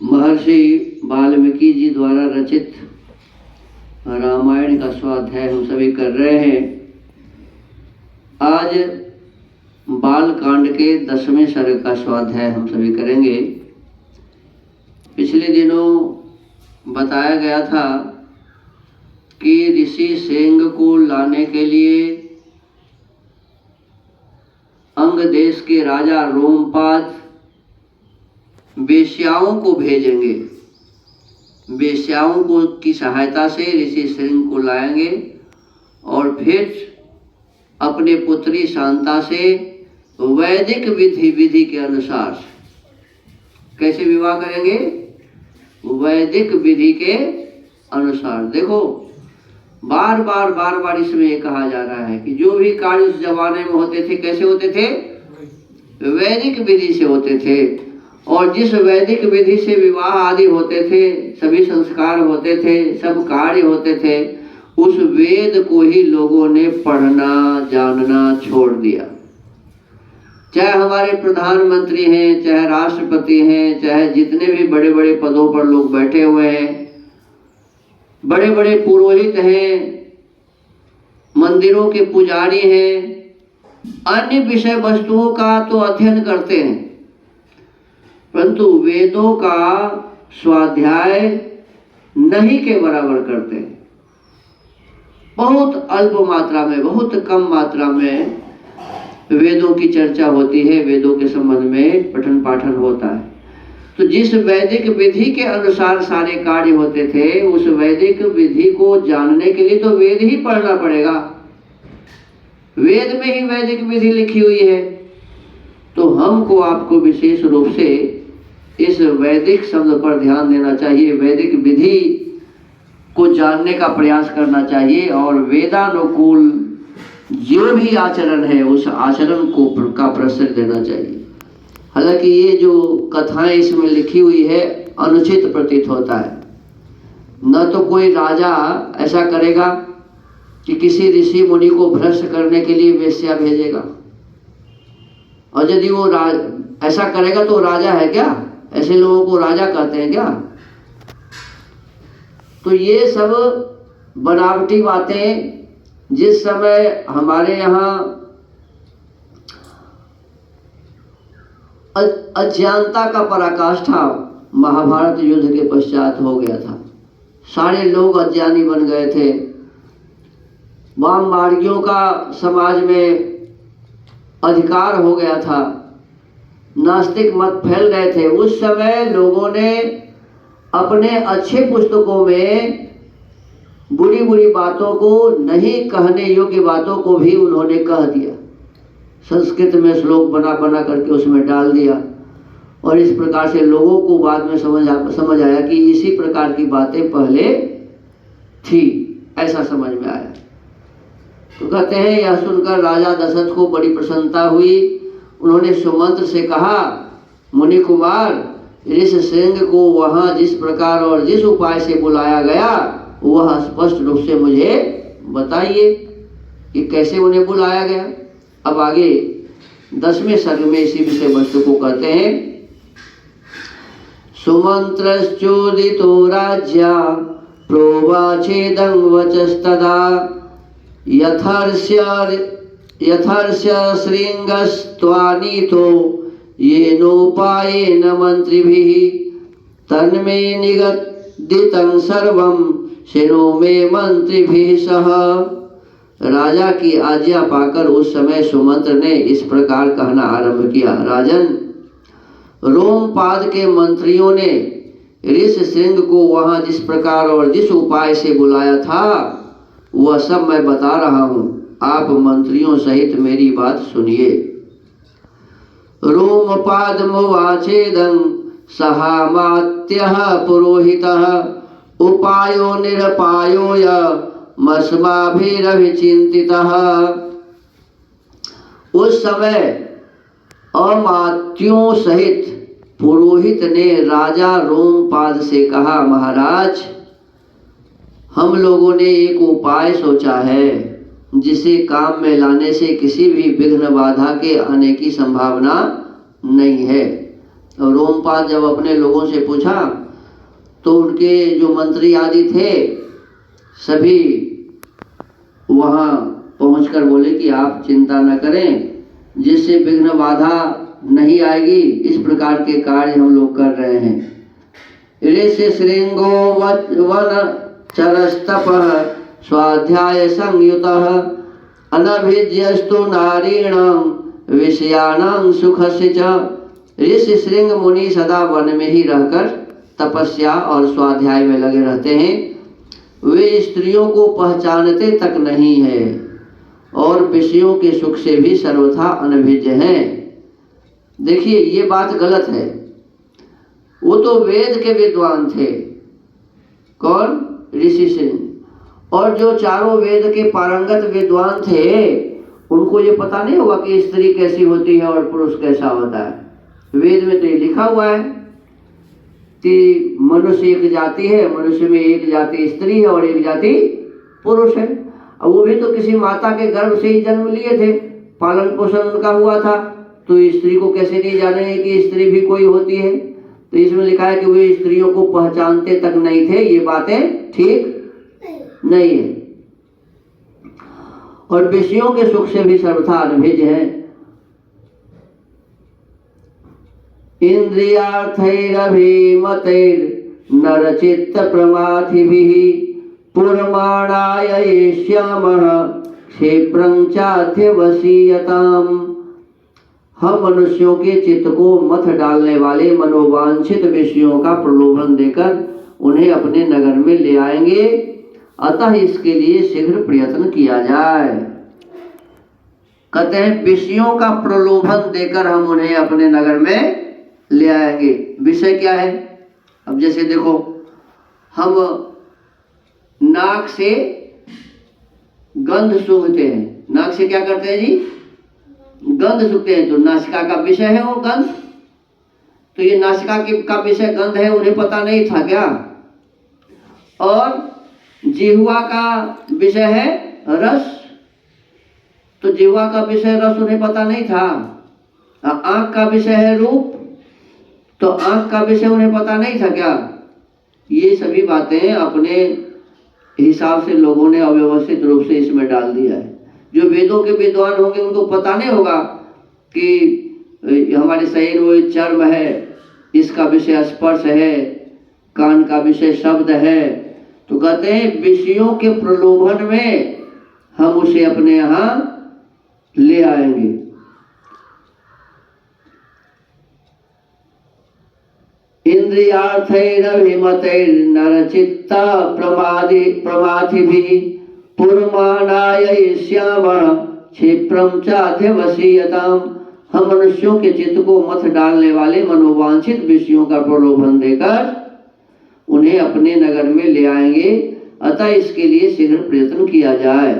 महर्षि वाल्मीकि जी द्वारा रचित रामायण का स्वाध्याय हम सभी कर रहे हैं। आज बाल कांड के 10वें सर्ग का स्वाध्याय हम सभी करेंगे। पिछले दिनों बताया गया था कि ऋषि सेंग को लाने के लिए अंग देश के राजा रोमपाद वेश्याओं को भेजेंगे। वेश्याओं को की सहायता से ऋषि सेंग को लाएंगे और फिर अपने पुत्री शांता से वैदिक विधि के अनुसार कैसे विवाह करेंगे? वैदिक विधि के अनुसार। देखो बार बार इसमें ये कहा जा रहा है कि जो भी कार्य उस जमाने में होते थे कैसे होते थे? वैदिक विधि से होते थे। और जिस वैदिक विधि से विवाह आदि होते थे, सभी संस्कार होते थे, सब कार्य होते थे, उस वेद को ही लोगों ने पढ़ना जानना छोड़ दिया। चाहे हमारे प्रधानमंत्री हैं, चाहे राष्ट्रपति हैं, चाहे जितने भी बड़े बड़े पदों पर लोग बैठे हुए हैं, बड़े बड़े पुरोहित हैं, मंदिरों के पुजारी हैं, अन्य विषय वस्तुओं का तो अध्ययन करते हैं, परंतु वेदों का स्वाध्याय नहीं के बराबर करते हैं। बहुत अल्प मात्रा में, बहुत कम मात्रा में वेदों की चर्चा होती है, वेदों के संबंध में पठन पाठन होता है। तो जिस वैदिक विधि के अनुसार सारे कार्य होते थे, उस वैदिक विधि को जानने के लिए तो वेद ही पढ़ना पड़ेगा। वेद में ही वैदिक विधि लिखी हुई है। तो हमको आपको विशेष रूप से इस वैदिक शब्द पर ध्यान देना चाहिए, वैदिक विधि को जानने का प्रयास करना चाहिए और वेदानुकूल जो भी आचरण है उस आचरण को का प्रश्रय देना चाहिए। हालांकि ये जो कथाएं इसमें लिखी हुई है अनुचित प्रतीत होता है। न तो कोई राजा ऐसा करेगा कि किसी ऋषि मुनि को भ्रष्ट करने के लिए वेश्या भेजेगा, और यदि वो ऐसा करेगा तो राजा है क्या? ऐसे लोगों को राजा कहते हैं क्या? तो ये सब बनावटी बातें जिस समय हमारे यहाँ अज्ञानता का पराकाष्ठा महाभारत युद्ध के पश्चात हो गया था। सारे लोग अज्ञानी बन गए थे। वाम मार्गियों का समाज में अधिकार हो गया था, नास्तिक मत फैल गए थे। उस समय लोगों ने अपने अच्छे पुस्तकों में बुरी बुरी बातों को, नहीं कहने योग्य बातों को भी उन्होंने कह दिया। संस्कृत में श्लोक बना बना करके उसमें डाल दिया, और इस प्रकार से लोगों को बाद में समझ आया कि इसी प्रकार की बातें पहले थी, ऐसा समझ में आया। तो कहते हैं यह सुनकर राजा दशरथ को बड़ी प्रसन्नता हुई। उन्होंने सुमंत्र से कहा, मुनि कुमार, ऋषि सेंग को वहाँ जिस प्रकार और जिस उपाय से बुलाया गया वह स्पष्ट रूप से मुझे बताइए कि कैसे उन्हें बुलाया गया। अब आगे 10वें सर्ग में इसी विषय वस्तु को कहते हैं। सुमंत्रश्चोदितो राज्या प्रोवाचेदं वचस्तदा यथर्ष्य श्रृंगस्त्वानीतो येनोपायेन मंत्रिभिः तन्मे निगदितं सर्वं शृणु मे मंत्रिभिः सह। राजा की आज्ञा पाकर उस समय सुमंत्र ने इस प्रकार कहना आरंभ किया। राजन, रोमपाद के मंत्रियों ने ऋषि सिंह को वहां जिस प्रकार और जिस उपाय से बुलाया था वह सब मैं बता रहा हूं। आप मंत्रियों सहित मेरी बात सुनिए। रोमपादमुवाचेदं सहामात्यः पुरोहितः उपायो निरपायो मस्माभिरभिचिंतितः। उस समय अमात्यों सहित पुरोहित ने राजा रोमपाद से कहा, महाराज, हम लोगों ने एक उपाय सोचा है जिसे काम में लाने से किसी भी विघ्न बाधा के आने की संभावना नहीं है। और रोमपाद जब अपने लोगों से पूछा तो उनके जो मंत्री आदि थे सभी वहाँ पहुंचकर बोले कि आप चिंता न करें, जिससे विघ्न बाधा नहीं आएगी, इस प्रकार के कार्य हम लोग कर रहे हैं। ऋषि श्रृंगो वन चरस्तपः स्वाध्याय संयुतः अनभिज्यस्तु नारीणां विषयाणां सुखस्य च। ऋषि श्रृंग मुनि सदा वन में ही रहकर तपस्या और स्वाध्याय में लगे रहते हैं। वे स्त्रियों को पहचानते तक नहीं है और विषयों के सुख से भी सर्वथा अनभिज्ञ हैं। देखिए ये बात गलत है। वो तो वेद के विद्वान थे, कौन? ऋषि श्रृंग। और जो चारों वेद के पारंगत विद्वान थे उनको ये पता नहीं होगा कि स्त्री कैसी होती है और पुरुष कैसा होता है। वेद में तो ये लिखा हुआ है कि मनुष्य एक जाति है, मनुष्य में एक जाति स्त्री है और एक जाति पुरुष है। और वो भी तो किसी माता के गर्भ से ही जन्म लिए थे, पालन पोषण उनका हुआ था, तो स्त्री को कैसे नहीं जानेंगे कि स्त्री भी कोई होती है। तो इसमें लिखा है कि वे स्त्रियों को पहचानते तक नहीं थे। ये बातें ठीक नहीं है और विषयों के सुख से भी सर्वथा अनभिज्ञ है। इंद्रियार्थैरभिमतैर्नरचित्त प्रमाथिभिः पुरमाणाय येष्यामः क्षेत्रं चाध्यवसीयताम्। हम मनुष्यों के चित्त को मथ डालने वाले मनोवांछित विषयों का प्रलोभन देकर उन्हें अपने नगर में ले आएंगे, अतः इसके लिए शीघ्र प्रयत्न किया जाए। कहते हैं विषयों का प्रलोभन देकर हम उन्हें अपने नगर में ले आएंगे। विषय क्या है? अब जैसे देखो, हम नाक से गंध सूंघते हैं। नाक से क्या करते हैं जी? गंध सूंघते हैं। तो नासिका का विषय है वो गंध। तो ये नासिका का विषय गंध है, उन्हें पता नहीं था क्या? और जिह्वा का विषय है रस, तो जिह्वा का विषय रस उन्हें पता नहीं था। आंख का विषय है रूप, तो आंख का विषय उन्हें पता नहीं था क्या? ये सभी बातें अपने हिसाब से लोगों ने अव्यवस्थित रूप से इसमें डाल दिया है। जो वेदों के विद्वान होंगे उनको पता नहीं होगा कि हमारे शरीर में चर्म है, इसका विषय स्पर्श है, कान का विषय शब्द है। तो कहते हैं विषयों के प्रलोभन में हम उसे अपने यहाँ ले आएंगे। इंद्रियार्थैरभिमतैर्नरचित्त प्रमाथिभिः पुरमाणाय येष्यामः क्षेत्रं चाध्यवसीयताम्। हम मनुष्यों के चित्त को मथ डालने वाले मनोवांछित विषयों का प्रलोभन देकर उन्हें अपने नगर में ले आएंगे, अतः इसके लिए शीघ्र प्रयत्न किया जाए।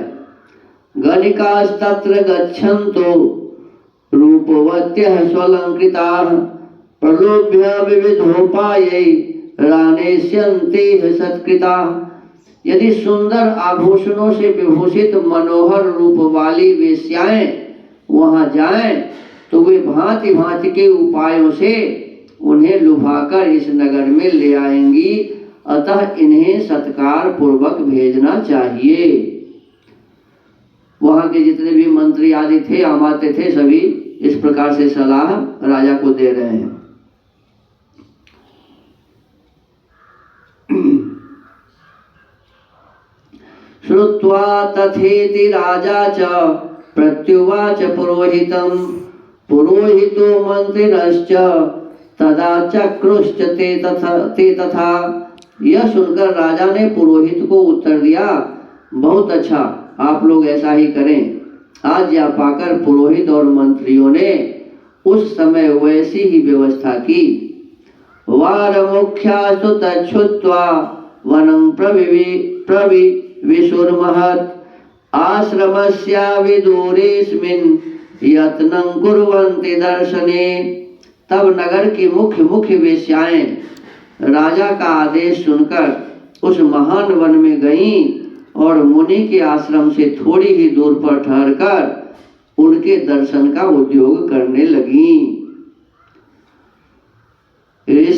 गणिकास्तत्र गच्छन्तो रूपवत्यः स्वलंकृताः प्रलोभ्य विविधोपायै रानेष्यन्ते सत्कृताः। यदि सुंदर आभूषणों से विभूषित मनोहर रूप वाली वेश्याएं वहां जाएं तो वे भांति भांति के उपायों से उन्हें लुभाकर इस नगर में ले आएंगी, अतः इन्हें सत्कार पूर्वक भेजना चाहिए। वहां के जितने भी मंत्री आदि थे, अमात्य थे, सभी इस प्रकार से सलाह राजा को दे रहे हैं। श्रुत्वा तथेति राजा च प्रत्युवाच पुरोहितं पुरोहितो मंत्रिणश्च तदा चक्रुश्च ते तथा। यह सुनकर राजा ने पुरोहित को उत्तर दिया, बहुत अच्छा, आप लोग ऐसा ही करें। आज्ञा पाकर पुरोहित और मंत्रियों ने उस समय वैसी ही व्यवस्था की। वार मुख्यास्तु तच्छुत्वा वनं प्रविशुर्महत् आश्रमस्या विदूरेस्मिन् यत्नं कुर्वन्ति दर्शने। तब नगर की मुख्य वेश्याएं राजा का आदेश सुनकर उस महान वन में गईं और मुनि के आश्रम से थोड़ी ही दूर पर ठहरकर उनके दर्शन का उद्योग करने लगीं।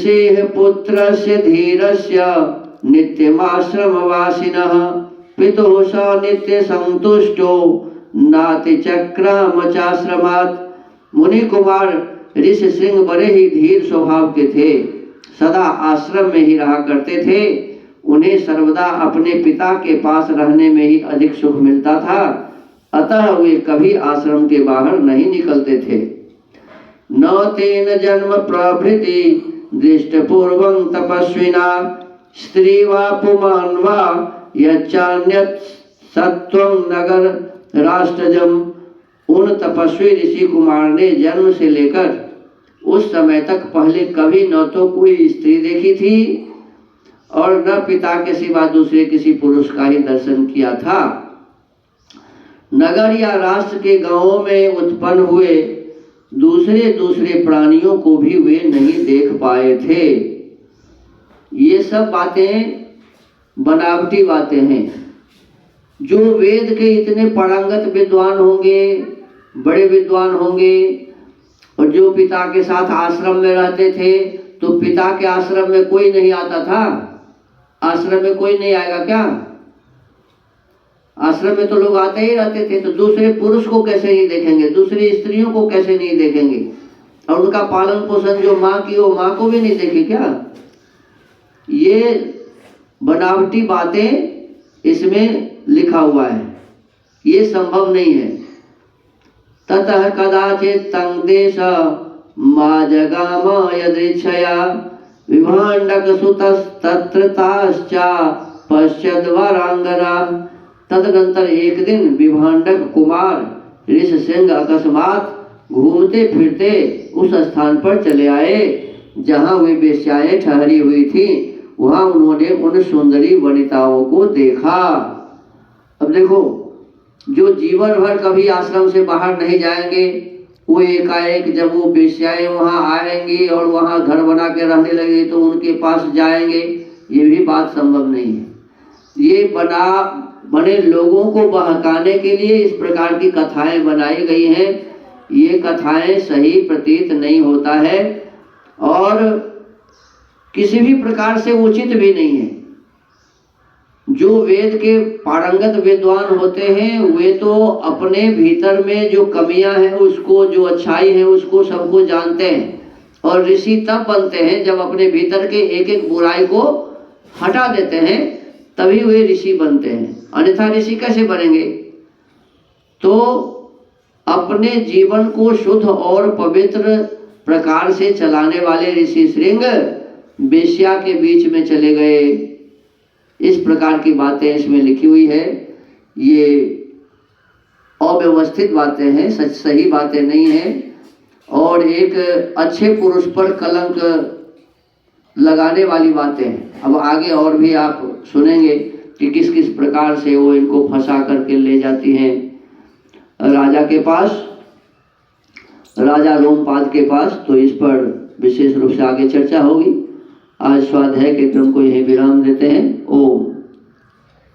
ऋषेः पुत्रस्य धीरस्य नित्यमाश्रमवासिनः पितुः स नित्यसंतुष्टो नातिचक्राम चाश्रमात्। मुनि कुमार ऋषि सिंह बड़े ही धीर स्वभाव के थे, सदा आश्रम में ही रहा करते थे। उन्हें सर्वदा अपने पिता के पास रहने में ही अधिक सुख मिलता था, अतः वे कभी आश्रम के बाहर नहीं निकलते थे। न तेन जन्म प्रभृति दृष्टपूर्वं तपस्विना स्त्री वा पुमान् वा यच्चान्यत् सत्वं नगर राष्ट्रजम। उन तपस्वी ऋषि कुमार ने जन्म से लेकर उस समय तक पहले कभी न तो कोई स्त्री देखी थी और न पिता के सिवा दूसरे किसी पुरुष का ही दर्शन किया था। नगर या राष्ट्र के गांवों में उत्पन्न हुए दूसरे प्राणियों को भी वे नहीं देख पाए थे। ये सब बातें बनावटी बातें हैं। जो वेद के इतने पारंगत विद्वान होंगे, बड़े विद्वान होंगे, और जो पिता के साथ आश्रम में रहते थे, तो पिता के आश्रम में कोई नहीं आता था। आश्रम में कोई नहीं आएगा क्या? आश्रम में तो लोग आते ही रहते थे, तो दूसरे पुरुष को कैसे नहीं देखेंगे, दूसरी स्त्रियों को कैसे नहीं देखेंगे, और उनका पालन पोषण जो माँ की हो, माँ को भी नहीं देखे क्या? ये बनावटी बातें इसमें लिखा हुआ है, ये संभव नहीं है। ततः कदाचित् तं देश मा जगाम यदृच्छया विभाण्डक सुतस्तत्र ताश्चा पश्यद्वरांगना। तदनंतर एक दिन विभाण्डक कुमार ऋषि सिंह अकस्मात घूमते फिरते उस स्थान पर चले आए जहाँ वे वेश्याएं ठहरी हुई थी। वहाँ उन्होंने उन सुंदरी वनिताओं को देखा। अब देखो, जो जीवन भर कभी आश्रम से बाहर नहीं जाएंगे, वो एकाएक जब वो वेश्याएं वहाँ आएंगी और वहाँ घर बना के रहने लगे तो उनके पास जाएंगे, ये भी बात संभव नहीं है। ये बने लोगों को बहकाने के लिए इस प्रकार की कथाएं बनाई गई हैं। ये कथाएं सही प्रतीत नहीं होता है और किसी भी प्रकार से उचित भी नहीं है। जो वेद के पारंगत विद्वान होते हैं वे तो अपने भीतर में जो कमियां हैं उसको, जो अच्छाई है उसको सबको जानते हैं, और ऋषि तब बनते हैं जब अपने भीतर के एक एक बुराई को हटा देते हैं, तभी वे ऋषि बनते हैं। अन्यथा ऋषि कैसे बनेंगे? तो अपने जीवन को शुद्ध और पवित्र प्रकार से चलाने वाले ऋषि श्रृंग वेश्या के बीच में चले गए। इस प्रकार की बातें इसमें लिखी हुई है। ये अव्यवस्थित बातें हैं, सही बातें नहीं हैं, और एक अच्छे पुरुष पर कलंक लगाने वाली बातें हैं। अब आगे और भी आप सुनेंगे कि किस किस प्रकार से वो इनको फंसा करके ले जाती हैं राजा के पास, राजा रोमपाद के पास। तो इस पर विशेष रूप से आगे चर्चा होगी। आज स्वाध्याय के क्रम को यही विराम देते हैं। ओम